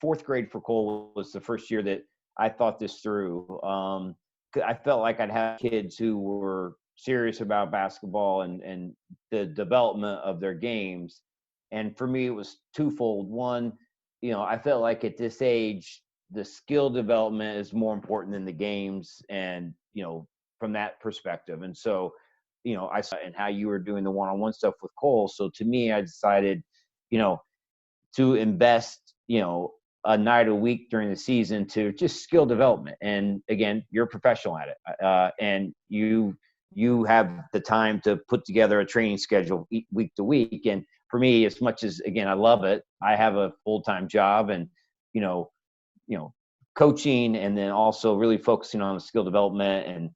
fourth grade for Cole was the first year that I thought this through. I felt like I'd have kids who were serious about basketball and the development of their games. And for me, it was twofold. One, I felt like at this age, the skill development is more important than the games, and from that perspective. And so, I saw and how you were doing the one-on-one stuff with Cole. So to me, I decided, you know, to invest, a night a week during the season to just skill development. And again, you're a professional at it, and you have the time to put together a training schedule week to week. And for me, as much as again I love it, I have a full-time job, and you know, coaching, and then also really focusing on the skill development. And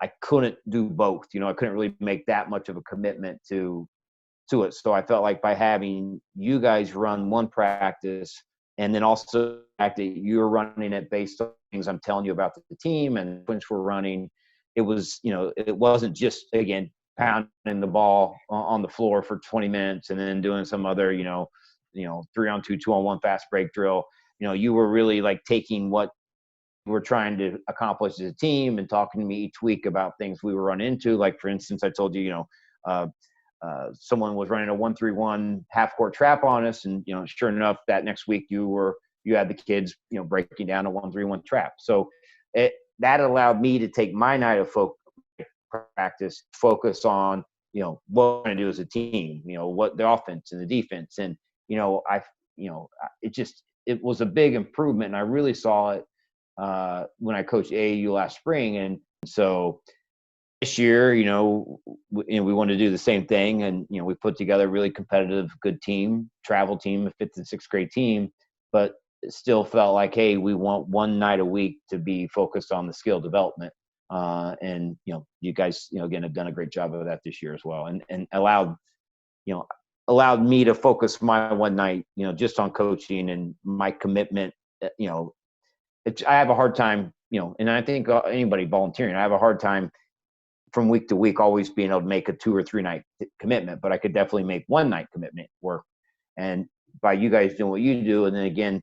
I couldn't do both. I couldn't really make that much of a commitment to it. So I felt like by having you guys run one practice, and then also the fact that you're running it based on things I'm telling you about the team and when we're running, it was, it wasn't just, again, pounding the ball on the floor for 20 minutes and then doing some other, 3-on-2, 2-on-1 fast break drill. You were really like taking what we're trying to accomplish as a team and talking to me each week about things we were running into. Like, for instance, I told you, someone was running a 1-3-1 half court trap on us. And, sure enough, that next week you had the kids, breaking down a 1-3-1 trap. So that allowed me to take my night of practice, focus on, what we're going to do as a team, what the offense and the defense. And, it was a big improvement. And I really saw it when I coached AAU last spring. And so this year, we wanted to do the same thing. And, we put together a really competitive, good team, travel team, a 5th and 6th grade team, but it still felt like, hey, we want one night a week to be focused on the skill development. And, you guys, again, have done a great job of that this year as well. And allowed me to focus my one night, just on coaching and my commitment. I have a hard time, and I think anybody volunteering, I have a hard time from week to week always being able to make a 2 or 3 night commitment, but I could definitely make one night commitment work. And by you guys doing what you do, and then again,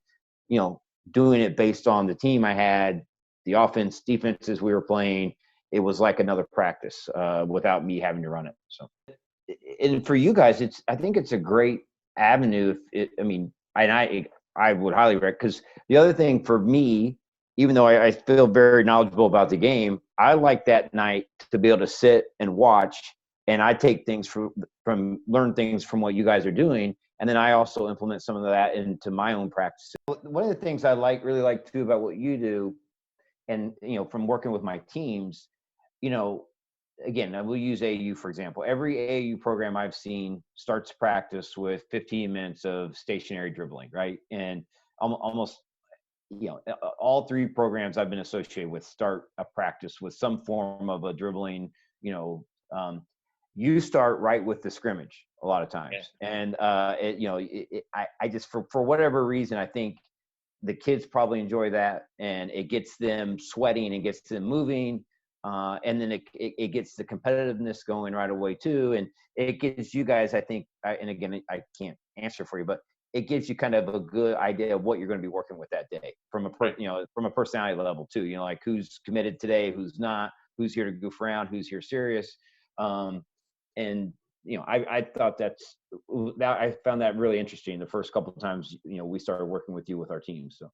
doing it based on the team I had, the offense, defenses we were playing, it was like another practice without me having to run it. So, and for you guys, I think it's a great avenue. I would highly recommend, because the other thing for me, even though I feel very knowledgeable about the game, I like that night to be able to sit and watch, and I take things learn things from what you guys are doing, and then I also implement some of that into my own practice. One of the things I really like too about what you do, and from working with my teams, again, I will use AAU for example. Every AAU program I've seen starts practice with 15 minutes of stationary dribbling, right? And almost all 3 programs I've been associated with start a practice with some form of a dribbling. You start right with the scrimmage a lot of times. Yeah. And I just for whatever reason, I think the kids probably enjoy that, and it gets them sweating and gets them moving, and then it gets the competitiveness going right away too, and it gives you guys, I think, and again, I can't answer for you, but it gives you kind of a good idea of what you're going to be working with that day from a personality level too. Like who's committed today, who's not, who's here to goof around, who's here serious. And I thought that I found that really interesting the first couple of times we started working with you with our team. So